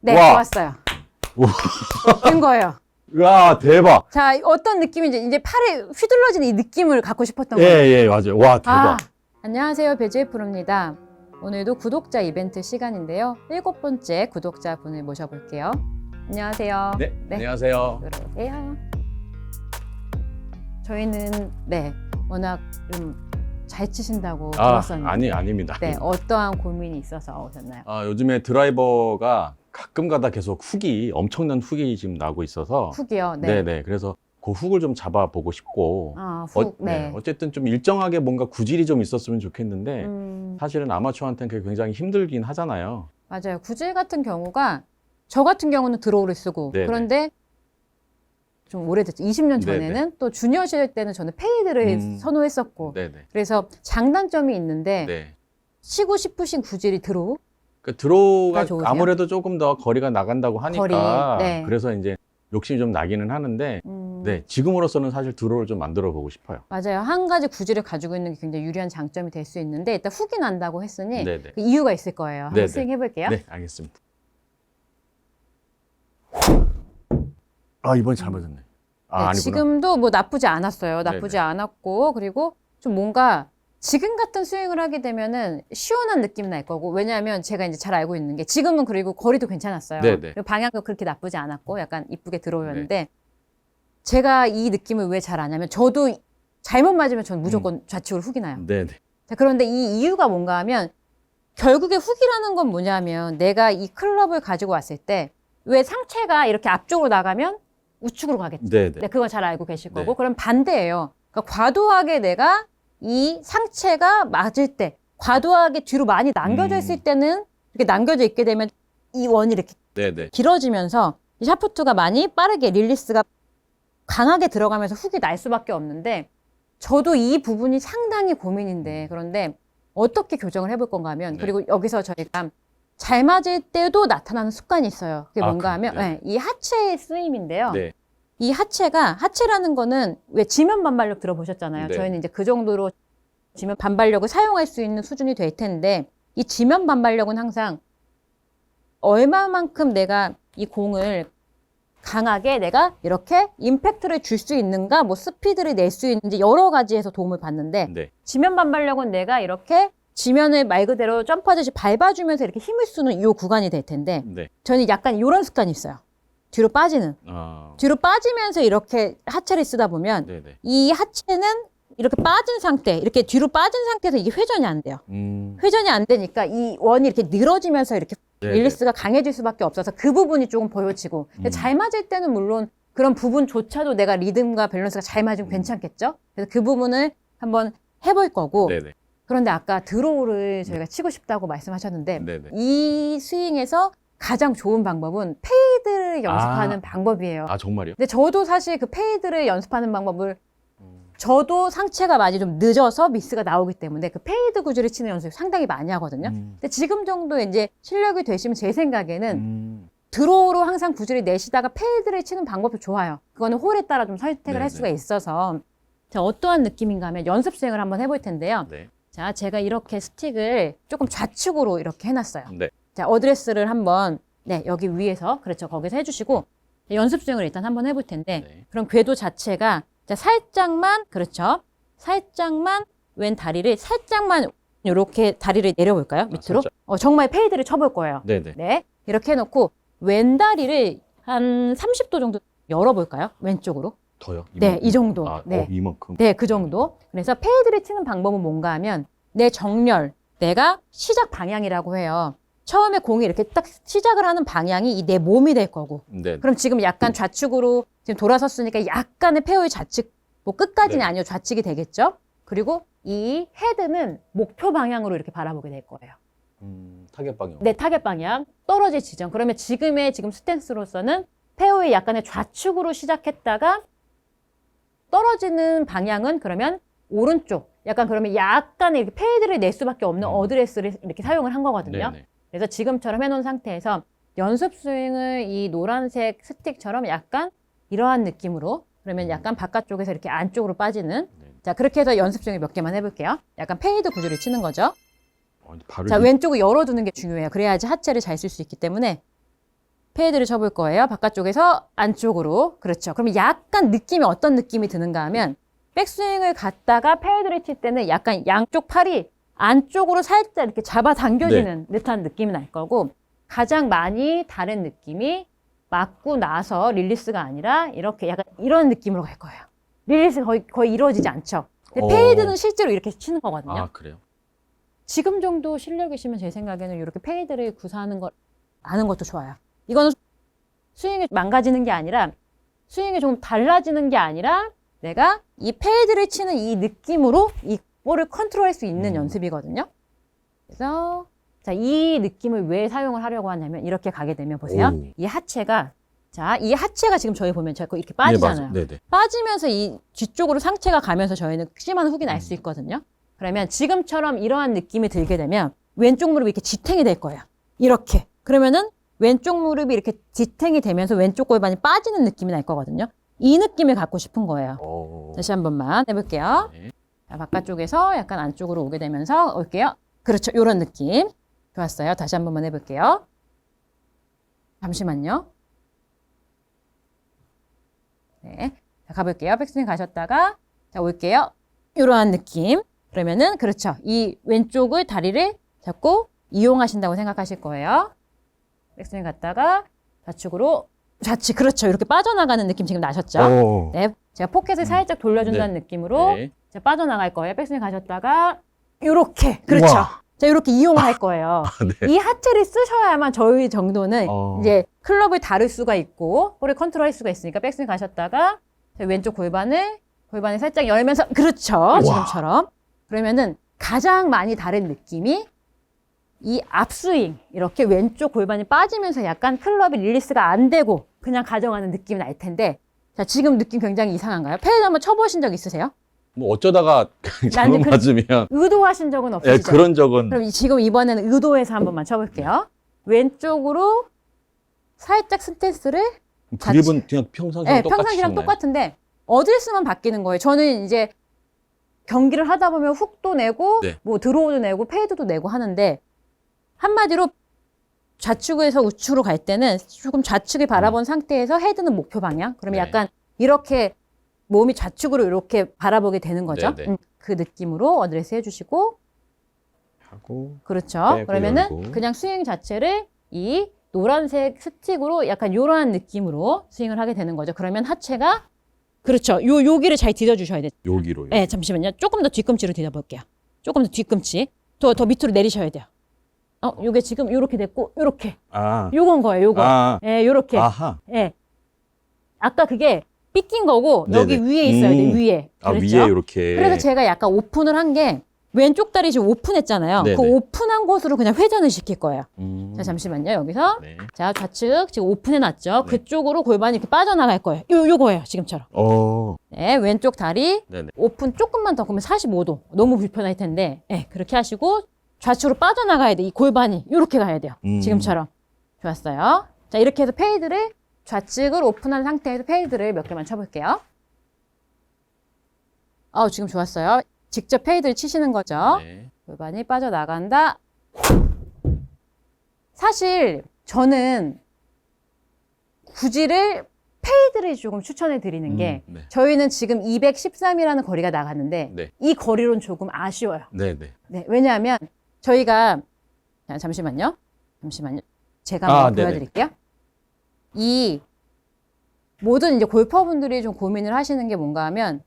네, 와. 좋았어요. 된 거예요. 와, 대박. 자, 어떤 느낌인지 이제 팔에 휘둘러지는 이 느낌을 갖고 싶었던 예, 거예요. 예, 맞아요. 와, 대박. 안녕하세요. 배지의 프로입니다. 오늘도 구독자 이벤트 시간인데요. 7번째 구독자분을 모셔볼게요. 안녕하세요. 네, 안녕하세요. 들어오세요. 저희는 워낙 좀 잘 치신다고 들었었는데 아닙니다. 네, 어떠한 고민이 있어서 오셨나요? 요즘에 드라이버가 가끔 가다 계속 엄청난 훅이 지금 나고 있어서. 훅이요? 네. 그래서 그 훅을 좀 잡아보고 싶고. 훅, 어쨌든 좀 일정하게 뭔가 구질이 좀 있었으면 좋겠는데, 사실은 아마추어한테는 그게 굉장히 힘들긴 하잖아요. 맞아요. 구질 같은 경우가 저 같은 경우는 드로우를 쓰고 네네. 그런데 좀 오래됐죠. 20년 전에는 네네. 또 주니어 시절 때는 저는 페이드를 선호했었고 네네. 그래서 장단점이 있는데 네. 치고 싶으신 구질이 드로우? 그 드로우가 좋으세요? 아무래도 조금 더 거리가 나간다고 하니까. 거리, 네. 그래서 이제 욕심이 좀 나기는 하는데, 네, 지금으로서는 사실 드로우를 좀 만들어 보고 싶어요. 맞아요. 한 가지 구질을 가지고 있는 게 굉장히 유리한 장점이 될 수 있는데 일단 훅이 난다고 했으니 네네. 그 이유가 있을 거예요. 한번 네네. 스윙 해볼게요. 네, 알겠습니다. 이번에 잘 맞았네. 아니구나. 지금도 뭐 나쁘지 않았어요. 나쁘지 네네. 않았고 그리고 좀 뭔가 지금 같은 스윙을 하게 되면은 시원한 느낌이 날 거고 왜냐하면 제가 이제 잘 알고 있는 게 지금은 그리고 거리도 괜찮았어요. 네네. 그리고 방향도 그렇게 나쁘지 않았고 약간 이쁘게 들어오는데 제가 이 느낌을 왜 잘 아냐면 저도 잘못 맞으면 저는 무조건 좌측으로 훅이 나요. 네네. 자, 그런데 이 이유가 뭔가 하면 결국에 훅이라는 건 뭐냐면 내가 이 클럽을 가지고 왔을 때 왜 상체가 이렇게 앞쪽으로 나가면 우측으로 가겠죠. 네네. 네, 그건 잘 알고 계실 거고. 네. 그럼 반대예요. 그러니까 과도하게 내가 이 상체가 맞을 때, 과도하게 뒤로 많이 남겨져 있을 때는 이렇게 남겨져 있게 되면 이 원이 이렇게 네네. 길어지면서 이 샤프트가 많이 빠르게 릴리스가 강하게 들어가면서 훅이 날 수밖에 없는데 저도 이 부분이 상당히 고민인데 그런데 어떻게 교정을 해볼 건가 하면 그리고 여기서 저희가 잘 맞을 때도 나타나는 습관이 있어요. 그게 뭔가 하면 이 하체의 쓰임인데요. 네. 이 하체라는 거는 왜 지면 반발력 들어보셨잖아요. 네. 저희는 이제 그 정도로 지면 반발력을 사용할 수 있는 수준이 될 텐데 이 지면 반발력은 항상 얼마만큼 내가 이 공을 강하게 내가 이렇게 임팩트를 줄 수 있는가, 뭐 스피드를 낼 수 있는지 여러 가지에서 도움을 받는데 네. 지면 반발력은 내가 이렇게 지면을 말 그대로 점프하듯이 밟아주면서 이렇게 힘을 쓰는 이 구간이 될 텐데 네. 저는 약간 이런 습관이 있어요. 뒤로 빠지는. 뒤로 빠지면서 이렇게 하체를 쓰다 보면 네네. 이 하체는 이렇게 빠진 상태, 이렇게 뒤로 빠진 상태에서 이게 회전이 안 돼요. 회전이 안 되니까 이 원이 이렇게 늘어지면서 이렇게 네네. 릴리스가 강해질 수밖에 없어서 그 부분이 조금 보여지고 근데 잘 맞을 때는 물론 그런 부분조차도 내가 리듬과 밸런스가 잘 맞으면 괜찮겠죠? 그래서 그 부분을 한번 해볼 거고 네네. 그런데 아까 드로우를 저희가 치고 싶다고 말씀하셨는데 네네. 이 스윙에서 가장 좋은 방법은 페이드를 연습하는 방법이에요. 정말요? 근데 저도 사실 그 페이드를 연습하는 방법을 저도 상체가 많이 좀 늦어서 미스가 나오기 때문에 그 페이드 구질을 치는 연습을 상당히 많이 하거든요. 근데 지금 정도 이제 실력이 되시면 제 생각에는 드로우로 항상 구질을 내시다가 페이드를 치는 방법이 좋아요. 그거는 홀에 따라 좀 선택을 할 수가 있어서 자, 어떠한 느낌인가 하면 연습 스윙을 한번 해볼 텐데요. 네. 자, 제가 이렇게 스틱을 조금 좌측으로 이렇게 해놨어요. 네. 자, 어드레스를 한번 여기 위에서 그렇죠. 거기서 해주시고 연습 스윙을 일단 한번 해볼 텐데 그럼 궤도 자체가 자, 살짝만 그렇죠. 살짝만 왼 다리를 살짝만 이렇게 다리를 내려볼까요? 밑으로. 정말 페이드를 쳐볼 거예요. 네네. 네. 이렇게 해놓고 왼 다리를 한 30도 정도 열어볼까요? 왼쪽으로. 더요? 네, 이 정도. 네. 이만큼. 네, 그 정도. 그래서 페이드를 치는 방법은 뭔가 하면 내 정렬, 내가 시작 방향이라고 해요. 처음에 공이 이렇게 딱 시작을 하는 방향이 이 내 몸이 될 거고. 네. 그럼 지금 약간 좌측으로 지금 돌아섰으니까 약간의 페어의 좌측, 뭐 끝까지는 아니요. 좌측이 되겠죠. 그리고 이 헤드는 목표 방향으로 이렇게 바라보게 될 거예요. 타겟 방향. 네, 타겟 방향, 떨어질 지점. 그러면 지금 스탠스로서는 페어의 약간의 좌측으로 시작했다가 떨어지는 방향은 그러면 오른쪽. 약간 그러면 약간의 이렇게 페이드를 낼 수밖에 없는 어드레스를 이렇게 사용을 한 거거든요. 네네. 그래서 지금처럼 해놓은 상태에서 연습 스윙을 이 노란색 스틱처럼 약간 이러한 느낌으로 그러면 약간 바깥쪽에서 이렇게 안쪽으로 빠지는 자 그렇게 해서 연습 스윙을 몇 개만 해볼게요. 약간 페이드 구조를 치는 거죠. 자 왼쪽을 열어두는 게 중요해요. 그래야지 하체를 잘 쓸 수 있기 때문에 페이드를 쳐볼 거예요. 바깥쪽에서 안쪽으로. 그렇죠. 그러면 약간 느낌이 어떤 느낌이 드는가 하면 백스윙을 갔다가 페이드를 칠 때는 약간 양쪽 팔이 안쪽으로 살짝 이렇게 잡아당겨지는 듯한 느낌이 날 거고 가장 많이 다른 느낌이 맞고 나서 릴리스가 아니라 이렇게 약간 이런 느낌으로 갈 거예요. 릴리스가 거의 이루어지지 않죠. 근데 페이드는 실제로 이렇게 치는 거거든요. 아, 그래요? 지금 정도 실력이시면 제 생각에는 이렇게 페이드를 구사하는 걸 아는 것도 좋아요. 이거는 스윙이 망가지는 게 아니라 스윙이 조금 달라지는 게 아니라 내가 이 페이드를 치는 이 느낌으로 이 볼을 컨트롤할 수 있는 연습이거든요. 그래서 자, 이 느낌을 왜 사용을 하려고 하냐면 이렇게 가게 되면 보세요. 오. 이 하체가 지금 저희 보면 자꾸 이렇게 빠지잖아요. 네, 네네. 빠지면서 이 뒤쪽으로 상체가 가면서 저희는 심한 훅이 날 수 있거든요. 그러면 지금처럼 이러한 느낌이 들게 되면 왼쪽 무릎이 이렇게 지탱이 될 거예요. 이렇게. 그러면은 왼쪽 무릎이 이렇게 지탱이 되면서 왼쪽 골반이 빠지는 느낌이 날 거거든요. 이 느낌을 갖고 싶은 거예요. 오. 다시 한 번만 해볼게요. 네. 자, 바깥쪽에서 약간 안쪽으로 오게 되면서 올게요. 그렇죠. 이런 느낌. 좋았어요. 다시 한 번만 해볼게요. 잠시만요. 네. 자, 가볼게요. 백스윙 가셨다가 자, 올게요. 이러한 느낌. 그러면은 그렇죠. 이 왼쪽을 다리를 잡고 이용하신다고 생각하실 거예요. 백스윙 갔다가 좌측 그렇죠. 이렇게 빠져나가는 느낌 지금 나셨죠? 오. 네. 제가 포켓을 살짝 돌려준다는 느낌으로 네. 자, 빠져나갈 거예요. 백스윙 가셨다가 이렇게 그렇죠. 우와. 자, 이렇게 이용을 할 거예요. 네. 이 하체를 쓰셔야만 저희 정도는 이제 클럽을 다룰 수가 있고 볼을 컨트롤할 수가 있으니까 백스윙 가셨다가 자, 왼쪽 골반을 살짝 열면서 그렇죠. 지금처럼. 그러면은 가장 많이 다른 느낌이 이 앞스윙 이렇게 왼쪽 골반이 빠지면서 약간 클럽이 릴리스가 안 되고 그냥 가져가는 느낌이 날 텐데 자, 지금 느낌 굉장히 이상한가요? 페이드 한번 쳐보신 적 있으세요? 뭐 어쩌다가 잘못 나는 맞으면 의도하신 적은 예, 없으시죠? 그런 적은 그럼 지금 이번에는 의도해서 한 번만 쳐볼게요. 왼쪽으로 살짝 스탠스를 그립은 그냥 평상시랑 네, 똑같이 평상시랑 치나요? 똑같은데 어드레스만 바뀌는 거예요. 저는 이제 경기를 하다 보면 훅도 내고 네. 뭐 드로우도 내고 페이드도 내고 하는데 한마디로 좌측에서 우측으로 갈 때는 조금 좌측을 바라본 상태에서 헤드는 목표 방향. 그러면 네. 약간 이렇게 몸이 좌측으로 이렇게 바라보게 되는 거죠. 네, 네. 그 느낌으로 어드레스 해주시고 하고 그렇죠. 빼고 그러면은 열고. 그냥 스윙 자체를 이 노란색 스틱으로 약간 이러한 느낌으로 스윙을 하게 되는 거죠. 그러면 하체가 그렇죠. 여기를 잘 디뎌주셔야 돼요. 여기로요. 네, 잠시만요. 조금 더 뒤꿈치로 디뎌볼게요. 조금 더 뒤꿈치. 더 밑으로 내리셔야 돼요. 요게 지금 요렇게 됐고, 요렇게. 아. 요건 거예요, 요거. 아. 예, 요렇게. 아하. 예. 아까 그게 삐낀 거고, 네네. 여기 위에 있어야 돼요, 위에. 아, 그랬죠? 위에 이렇게. 그래서 제가 약간 오픈을 한 게, 왼쪽 다리 지금 오픈했잖아요. 네네. 그 오픈한 곳으로 그냥 회전을 시킬 거예요. 음. 자, 잠시만요, 여기서. 네. 자, 좌측 지금 오픈해놨죠? 네. 그쪽으로 골반이 이렇게 빠져나갈 거예요. 요거예요, 지금처럼. 네, 왼쪽 다리 네네. 오픈 조금만 더 그러면 45도. 너무 불편할 텐데. 네, 그렇게 하시고 좌측으로 빠져나가야 돼. 이 골반이 이렇게 가야 돼요. 지금처럼. 좋았어요. 자, 이렇게 해서 페이드를 좌측을 오픈한 상태에서 페이드를 몇 개만 쳐볼게요. 지금 좋았어요. 직접 페이드를 치시는 거죠. 네. 골반이 빠져나간다. 사실 저는 구지를 페이드를 조금 추천해 드리는 게 네. 저희는 지금 213이라는 거리가 나갔는데 네. 이 거리로는 조금 아쉬워요. 네네. 네, 왜냐하면 저희가 잠시만요. 제가 한번 네네. 보여드릴게요. 이 모든 이제 골퍼분들이 좀 고민을 하시는 게 뭔가 하면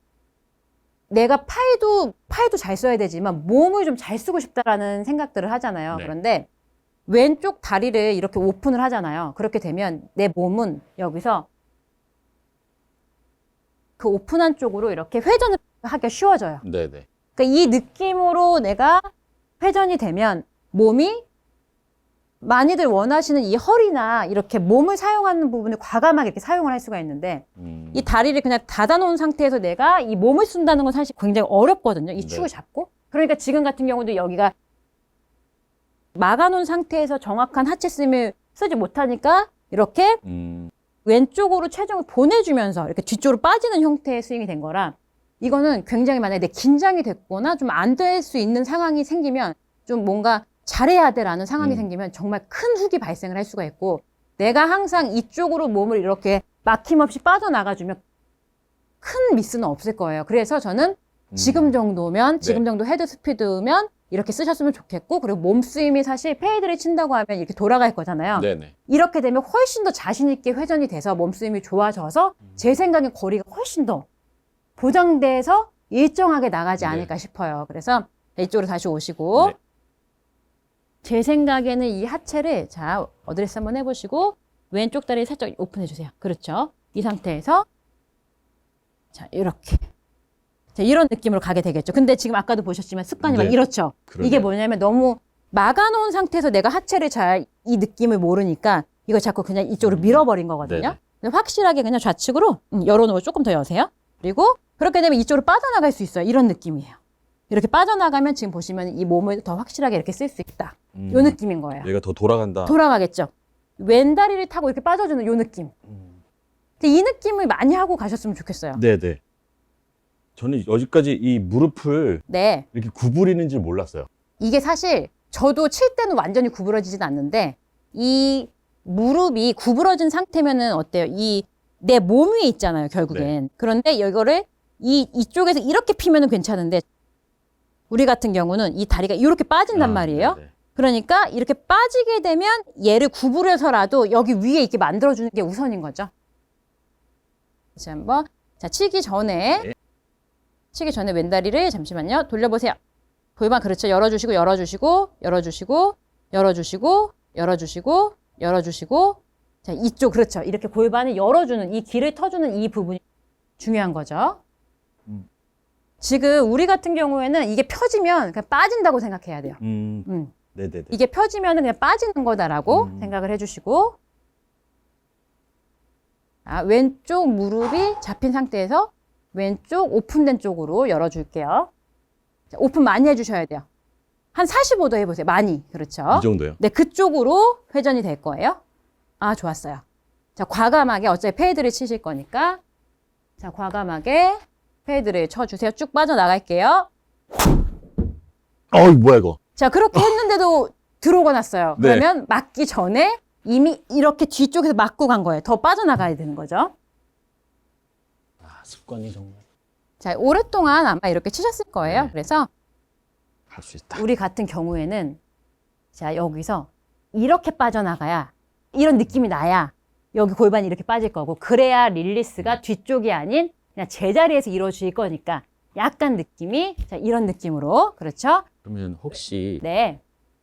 내가 팔도 잘 써야 되지만 몸을 좀 잘 쓰고 싶다라는 생각들을 하잖아요. 네. 그런데 왼쪽 다리를 이렇게 오픈을 하잖아요. 그렇게 되면 내 몸은 여기서 그 오픈한 쪽으로 이렇게 회전을 하기가 쉬워져요. 네네. 그러니까 이 느낌으로 내가 회전이 되면 몸이 많이들 원하시는 이 허리나 이렇게 몸을 사용하는 부분을 과감하게 이렇게 사용을 할 수가 있는데 이 다리를 그냥 닫아놓은 상태에서 내가 이 몸을 쓴다는 건 사실 굉장히 어렵거든요. 이 축을 네. 잡고. 그러니까 지금 같은 경우도 여기가 막아놓은 상태에서 정확한 하체 스윙을 쓰지 못하니까 이렇게 왼쪽으로 체중을 보내주면서 이렇게 뒤쪽으로 빠지는 형태의 스윙이 된 거라 이거는 굉장히 만약에 내 긴장이 됐거나 좀 안 될 수 있는 상황이 생기면 좀 뭔가 잘해야 돼라는 상황이 생기면 정말 큰 훅이 발생을 할 수가 있고 내가 항상 이쪽으로 몸을 이렇게 막힘없이 빠져나가주면 큰 미스는 없을 거예요. 그래서 저는 지금 정도면, 지금 정도 헤드 스피드면 이렇게 쓰셨으면 좋겠고, 그리고 몸 스윙이 사실 페이드를 친다고 하면 이렇게 돌아갈 거잖아요. 네네. 이렇게 되면 훨씬 더 자신 있게 회전이 돼서 몸 스윙이 좋아져서 제 생각엔 거리가 훨씬 더 보장돼서 일정하게 나가지 않을까 싶어요. 그래서 이쪽으로 다시 오시고, 제 생각에는 이 하체를, 자, 어드레스 한번 해보시고, 왼쪽 다리 살짝 오픈해주세요. 그렇죠. 이 상태에서, 자, 이렇게. 자, 이런 느낌으로 가게 되겠죠. 근데 지금 아까도 보셨지만 습관이 막 이렇죠. 그러네요. 이게 뭐냐면 너무 막아놓은 상태에서 내가 하체를 잘 이 느낌을 모르니까 이거 자꾸 그냥 이쪽으로 밀어버린 거거든요. 그래서 확실하게 그냥 좌측으로 열어놓고 조금 더 여세요. 그리고 그렇게 되면 이쪽으로 빠져나갈 수 있어요. 이런 느낌이에요. 이렇게 빠져나가면 지금 보시면 이 몸을 더 확실하게 이렇게 쓸 수 있다. 이 느낌인 거예요. 얘가 더 돌아간다. 돌아가겠죠. 왼다리를 타고 이렇게 빠져주는 이 느낌. 근데 이 느낌을 많이 하고 가셨으면 좋겠어요. 네네. 저는 여기까지 이 무릎을 네. 이렇게 구부리는 줄 몰랐어요. 이게 사실 저도 칠 때는 완전히 구부러지진 않는데 이 무릎이 구부러진 상태면은 어때요? 이 내 몸 위에 있잖아요, 결국엔. 그런데 이거를 이쪽에서 이렇게 피면은 괜찮은데 우리 같은 경우는 이 다리가 이렇게 빠진단 말이에요. 네네. 그러니까 이렇게 빠지게 되면 얘를 구부려서라도 여기 위에 있게 만들어주는 게 우선인 거죠. 다시 한번. 자, 치기 전에 왼다리를 잠시만요. 돌려보세요. 골반 그렇죠. 열어주시고, 열어주시고, 열어주시고, 열어주시고, 열어주시고, 열어주시고. 자, 이쪽 그렇죠. 이렇게 골반을 열어주는 이 길을 터주는 이 부분이 중요한 거죠. 지금 우리 같은 경우에는 이게 펴지면 그냥 빠진다고 생각해야 돼요. 네네네. 이게 펴지면 그냥 빠지는 거다라고 생각을 해주시고. 자, 왼쪽 무릎이 잡힌 상태에서 왼쪽 오픈된 쪽으로 열어줄게요. 자, 오픈 많이 해주셔야 돼요. 한 45도 해보세요. 많이. 그렇죠. 이 정도요? 네, 그쪽으로 회전이 될 거예요. 아, 좋았어요. 자, 과감하게 어차피 페이드를 치실 거니까. 자, 과감하게 페이드를 쳐주세요. 쭉 빠져나갈게요. 뭐야 이거? 자, 그렇게 했는데도 들어오고 났어요. 네. 그러면 맞기 전에 이미 이렇게 뒤쪽에서 맞고 간 거예요. 더 빠져나가야 되는 거죠. 습관이 정말 자, 오랫동안 아마 이렇게 치셨을 거예요. 네. 그래서 할 수 있다. 우리 같은 경우에는 자, 여기서 이렇게 빠져나가야 이런 느낌이 나야 여기 골반이 이렇게 빠질 거고, 그래야 릴리스가 뒤쪽이 아닌 그냥 제자리에서 이루어질 거니까 약간 느낌이 자, 이런 느낌으로. 그렇죠? 그러면 혹시 네.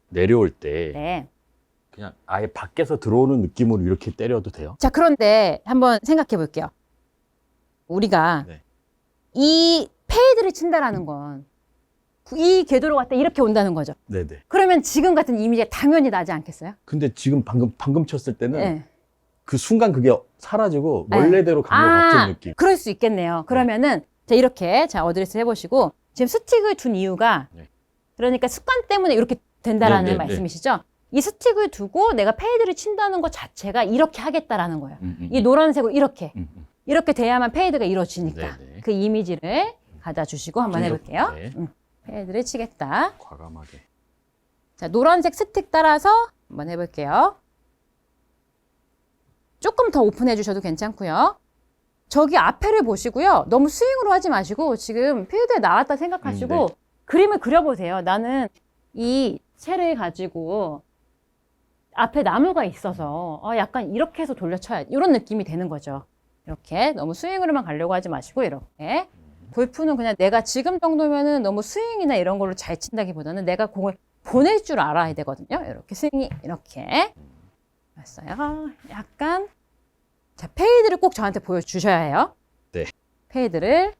내려올 때 네. 그냥 아예 밖에서 들어오는 느낌으로 이렇게 때려도 돼요? 자, 그런데 한번 생각해 볼게요. 우리가 네. 이 페이드를 친다라는 건 이 궤도로 갔다 이렇게 온다는 거죠. 네네. 그러면 지금 같은 이미지가 당연히 나지 않겠어요? 근데 지금 방금 쳤을 때는 네. 그 순간 그게 사라지고 네. 원래대로 간 것 같은 느낌. 그럴 수 있겠네요. 그러면은 자, 이렇게 자, 어드레스 해보시고 지금 스틱을 둔 이유가 네. 그러니까 습관 때문에 이렇게 된다라는 네, 네, 말씀이시죠? 이 스틱을 두고 내가 페이드를 친다는 것 자체가 이렇게 하겠다라는 거예요. 이 노란색으로 이렇게 돼야만 페이드가 이루어지니까. 네, 네. 그 이미지를 가져 주시고 한번 해볼게요. 네. 페이드를 치겠다. 과감하게. 자, 노란색 스틱 따라서 한번 해볼게요. 조금 더 오픈해 주셔도 괜찮고요. 저기 앞에를 보시고요. 너무 스윙으로 하지 마시고 지금 필드에 나왔다 생각하시고 네. 그림을 그려보세요. 나는 이 채를 가지고 앞에 나무가 있어서 약간 이렇게 해서 돌려쳐야 이런 느낌이 되는 거죠. 이렇게 너무 스윙으로만 가려고 하지 마시고 이렇게. 골프는 그냥 내가 지금 정도면은 너무 스윙이나 이런 걸로 잘 친다기보다는 내가 공을 보낼 줄 알아야 되거든요. 이렇게 스윙이 이렇게 왔어요. 약간 자, 페이드를 꼭 저한테 보여주셔야 해요. 네. 페이드를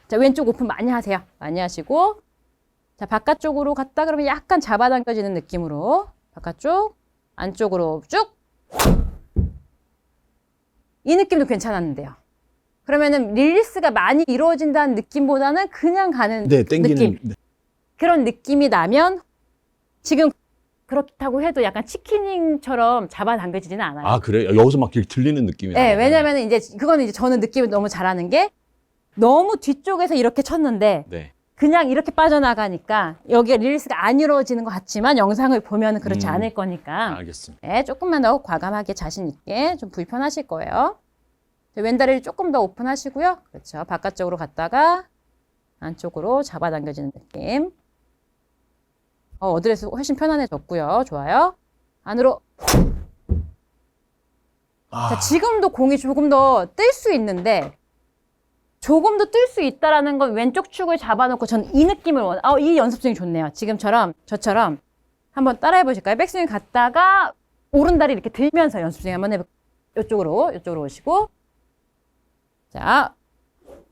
자, 왼쪽 오픈 많이 하세요. 많이 하시고 자, 바깥쪽으로 갔다 그러면 약간 잡아당겨지는 느낌으로 바깥쪽 안쪽으로 쭉 이 느낌도 괜찮았는데요. 그러면은 릴리스가 많이 이루어진다는 느낌보다는 그냥 가는 땡기는. 느낌. 네. 그런 느낌이 나면 지금 그렇다고 해도 약간 치킨닝처럼 잡아당겨지지는 않아요. 아, 그래요? 여기서 막 이렇게 들리는 느낌이 네, 나요. 왜냐면 이제 그거는 이제 저는 느낌을 너무 잘하는 게 너무 뒤쪽에서 이렇게 쳤는데 네. 그냥 이렇게 빠져나가니까 여기가 릴리스가 안 이루어지는 것 같지만 영상을 보면 그렇지 않을 거니까 알겠습니다. 네, 조금만 더 과감하게 자신 있게 좀 불편하실 거예요. 왼다리를 조금 더 오픈하시고요. 그렇죠. 바깥쪽으로 갔다가 안쪽으로 잡아당겨지는 느낌. 어드레스 훨씬 편안해졌고요. 좋아요. 안으로. 자, 지금도 공이 조금 더 뜰 수 있는데 조금 더 뜰 수 있다라는 건 왼쪽 축을 잡아놓고 전 이 느낌을 이 연습 스윙 좋네요. 지금처럼 저처럼 한번 따라해 보실까요? 백스윙 갔다가 오른다리 이렇게 들면서 연습 스윙 한번 해볼게요. 이쪽으로 오시고 자,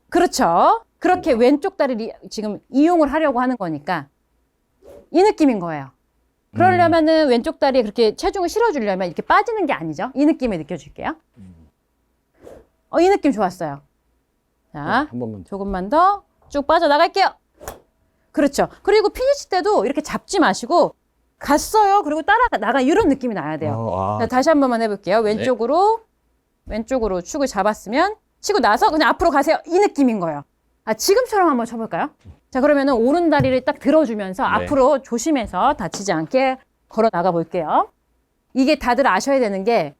그렇죠. 그렇게 왼쪽 다리를 지금 이용을 하려고 하는 거니까 이 느낌인 거예요. 그러려면은 왼쪽 다리에 그렇게 체중을 실어주려면 이렇게 빠지는 게 아니죠. 이 느낌을 느껴줄게요. 이 느낌 좋았어요. 자, 한 번만 더. 조금만 더 쭉 빠져나갈게요. 그렇죠. 그리고 피니시 때도 이렇게 잡지 마시고 갔어요. 그리고 따라나가 이런 느낌이 나야 돼요. 자, 다시 한 번만 해볼게요. 왼쪽으로 축을 잡았으면 치고 나서 그냥 앞으로 가세요. 이 느낌인 거예요. 지금처럼 한번 쳐볼까요? 자, 그러면은 오른 다리를 딱 들어주면서 앞으로 조심해서 다치지 않게 걸어 나가 볼게요. 이게 다들 아셔야 되는 게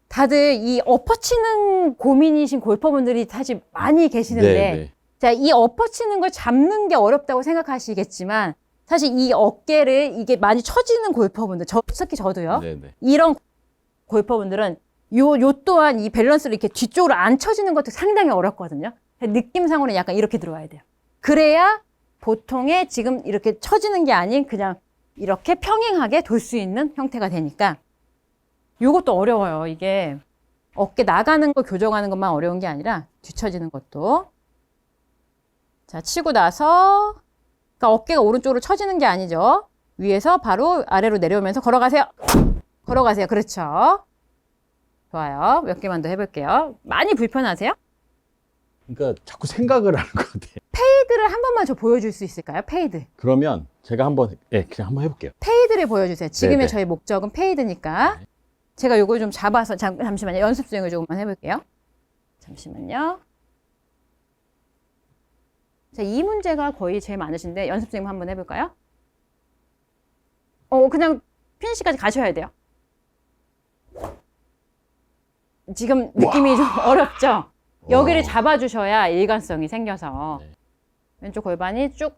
다들 이 엎어치는 고민이신 골퍼분들이 사실 많이 계시는데 자, 이 엎어치는 걸 잡는 게 어렵다고 생각하시겠지만 사실 이 어깨를 이게 많이 처지는 골퍼분들, 특히 저도요. 이런 골퍼분들은 요 또한 이 밸런스를 이렇게 뒤쪽으로 안 처지는 것도 상당히 어렵거든요. 느낌상으로는 약간 이렇게 들어와야 돼요. 그래야 보통의 지금 이렇게 처지는 게 아닌 그냥 이렇게 평행하게 돌 수 있는 형태가 되니까 요것도 어려워요. 이게 어깨 나가는 거 교정하는 것만 어려운 게 아니라 뒤처지는 것도. 자, 치고 나서 그러니까 어깨가 오른쪽으로 처지는 게 아니죠. 위에서 바로 아래로 내려오면서 걸어가세요. 그렇죠. 좋아요. 몇 개만 더 해볼게요. 많이 불편하세요? 그러니까 자꾸 생각을 하는 것 같아요. 페이드를 한 번만 저 보여줄 수 있을까요? 페이드. 그러면 제가 그냥 한번 해볼게요. 페이드를 보여주세요. 지금의 저희 목적은 페이드니까. 제가 요걸 좀 잡아서 잠시만요. 연습 스윙을 조금만 해볼게요. 잠시만요. 자, 이 문제가 거의 제일 많으신데 연습 스윙 한번 해볼까요? 그냥 피니시까지 가셔야 돼요. 지금 느낌이 좀 어렵죠? 여기를 잡아주셔야 일관성이 생겨서 왼쪽 골반이 쭉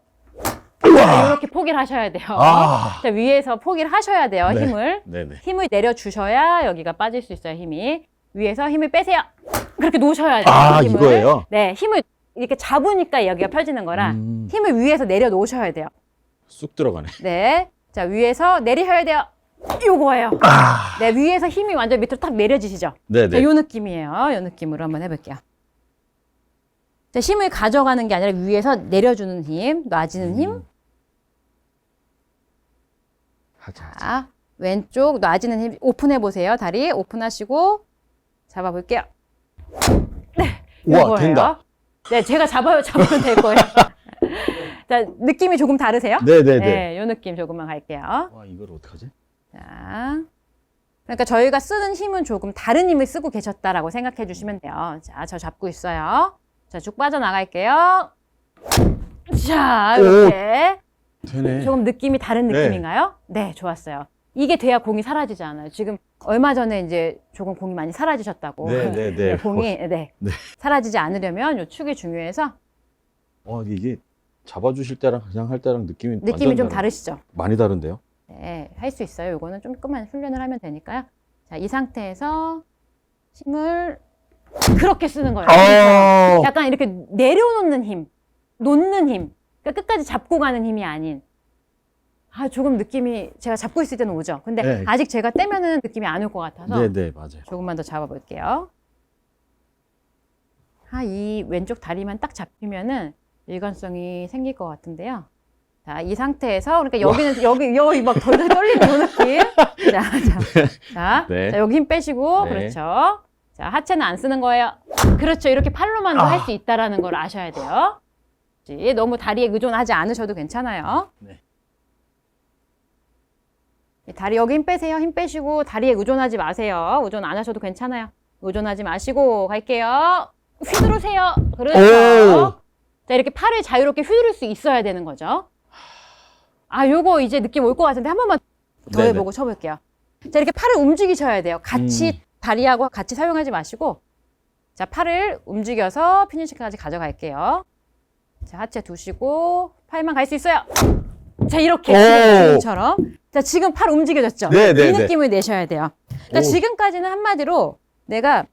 이렇게 포기를 하셔야 돼요. 자, 위에서 포기를 하셔야 돼요. 힘을 내려주셔야 여기가 빠질 수 있어요. 힘이 위에서 힘을 빼세요. 그렇게 놓으셔야 돼요. 힘을. 이거예요? 네, 힘을 이렇게 잡으니까 여기가 펴지는 거라 힘을 위에서 내려놓으셔야 돼요. 쑥 들어가네. 네, 자, 위에서 내리셔야 돼요. 요거예요. 네, 위에서 힘이 완전 밑으로 딱 내려지시죠? 자, 요 느낌이에요. 요 느낌으로 한번 해볼게요. 자, 힘을 가져가는 게 아니라 위에서 내려주는 힘, 놔지는 힘. 자, 왼쪽 놔지는 힘 오픈해 보세요. 다리 오픈하시고 잡아볼게요. 네, 와, 된다. 네, 제가 잡으면 될 거예요. 자, 느낌이 조금 다르세요? 네, 요 느낌 조금만 갈게요. 와, 이걸 어떡하지? 자, 그러니까 저희가 쓰는 힘은 조금 다른 힘을 쓰고 계셨다라고 생각해 주시면 돼요. 자, 저 잡고 있어요. 자, 쭉 빠져나갈게요. 자, 이렇게. 되네. 조금 느낌이 다른 느낌인가요? 네, 좋았어요. 이게 돼야 공이 사라지지 않아요. 지금 얼마 전에 이제 조금 공이 많이 사라지셨다고. 네, 공이 사라지지 않으려면 요 축이 중요해서. 이게 잡아주실 때랑 그냥 할 때랑 느낌이 좀 다르시죠? 많이 다른데요? 네, 할 수 있어요. 이거는 조금만 훈련을 하면 되니까요. 자, 이 상태에서 힘을 그렇게 쓰는 거예요. 약간 이렇게 내려놓는 힘, 놓는 힘. 그러니까 끝까지 잡고 가는 힘이 아닌. 조금 느낌이 제가 잡고 있을 때는 오죠. 근데 아직 제가 떼면은 느낌이 안 올 것 같아서. 맞아요. 조금만 더 잡아볼게요. 이 왼쪽 다리만 딱 잡히면은 일관성이 생길 것 같은데요. 자, 이 상태에서 그러니까 여기 막 덜덜 떨리는 요 느낌. 자, 여기 힘 빼시고 그렇죠. 자, 하체는 안 쓰는 거예요. 그렇죠. 이렇게 팔로만도 할 수 있다라는 걸 아셔야 돼요. 너무 다리에 의존하지 않으셔도 괜찮아요. 다리 여기 힘 빼세요. 힘 빼시고 다리에 의존하지 마세요. 의존 안 하셔도 괜찮아요. 의존하지 마시고 갈게요. 휘두르세요. 그렇죠. 자, 이렇게 팔을 자유롭게 휘두를 수 있어야 되는 거죠. 아, 요거 이제 느낌 올 것 같은데 한 번만 더 네네. 해보고 쳐볼게요. 자, 이렇게 팔을 움직이셔야 돼요. 같이 다리하고 같이 사용하지 마시고. 자, 팔을 움직여서 피니시까지 가져갈게요. 자, 하체 두시고 팔만 갈 수 있어요. 자, 이렇게 지금처럼. 자, 지금 팔 움직여졌죠? 네네네. 이 느낌을 내셔야 돼요. 그러니까 오. 지금까지는 한마디로 내가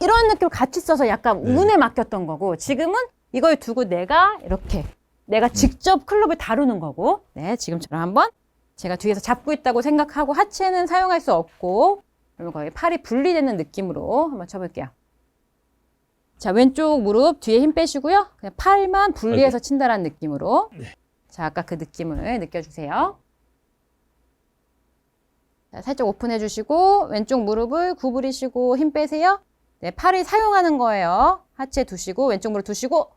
이런 느낌을 같이 써서 약간 네. 운에 맡겼던 거고, 지금은 이걸 두고 내가 이렇게 내가 직접 클럽을 다루는 거고, 네, 지금처럼 한번 제가 뒤에서 잡고 있다고 생각하고 하체는 사용할 수 없고, 그러면 거의 팔이 분리되는 느낌으로 한번 쳐볼게요. 자, 왼쪽 무릎 뒤에 힘 빼시고요. 그냥 팔만 분리해서 친다라는 느낌으로. 자, 아까 그 느낌을 느껴주세요. 자, 살짝 오픈해 주시고 왼쪽 무릎을 구부리시고 힘 빼세요. 네, 팔을 사용하는 거예요. 하체 두시고 왼쪽 무릎 두시고.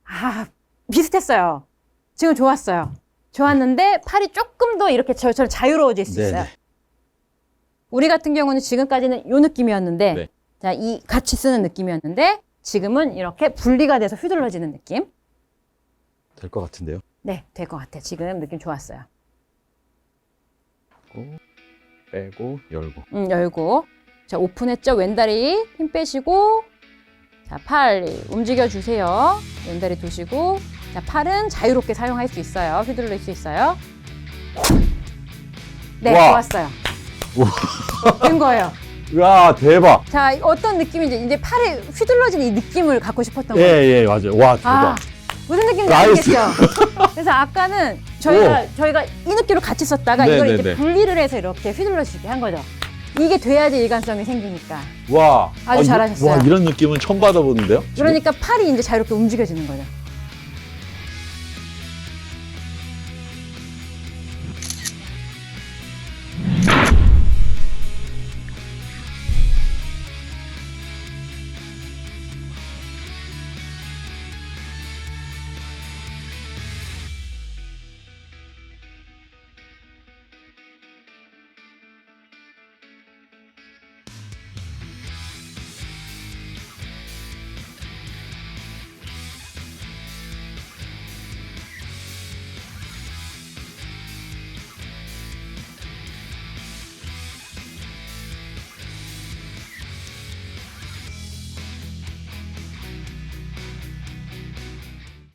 아, 비슷했어요. 지금 좋았어요. 좋았는데 팔이 조금 더 이렇게 저처럼 자유로워질 수 있어요. 네네. 우리 같은 경우는 지금까지는 요 느낌이었는데, 네. 자, 이 같이 쓰는 느낌이었는데, 지금은 이렇게 분리가 돼서 휘둘러지는 느낌. 될 것 같은데요. 네, 될 것 같아요. 지금 느낌 좋았어요. 빼고 열고. 열고. 자, 오픈했죠? 왼다리 힘 빼시고, 자, 팔 움직여 주세요. 왼다리 두시고, 자, 팔은 자유롭게 사용할 수 있어요. 휘둘릴 수 있어요. 네, 와. 좋았어요. 된 거예요. 와 대박. 자, 어떤 느낌인지 이제 팔에 휘둘러지는 이 느낌을 갖고 싶었던 예, 거예요. 예, 맞아요. 와 대박. 아, 무슨 느낌인지 나이스. 알겠죠? 그래서 아까는 저희가 이 느낌을 같이 썼다가 네, 이걸 네, 이제 네. 분리를 해서 이렇게 휘둘러지게 한 거죠. 이게 돼야지 일관성이 생기니까. 와. 아주 잘하셨어요. 와, 이런 느낌은 처음 받아보는데요? 지금? 그러니까 팔이 이제 자유롭게 움직여지는 거죠.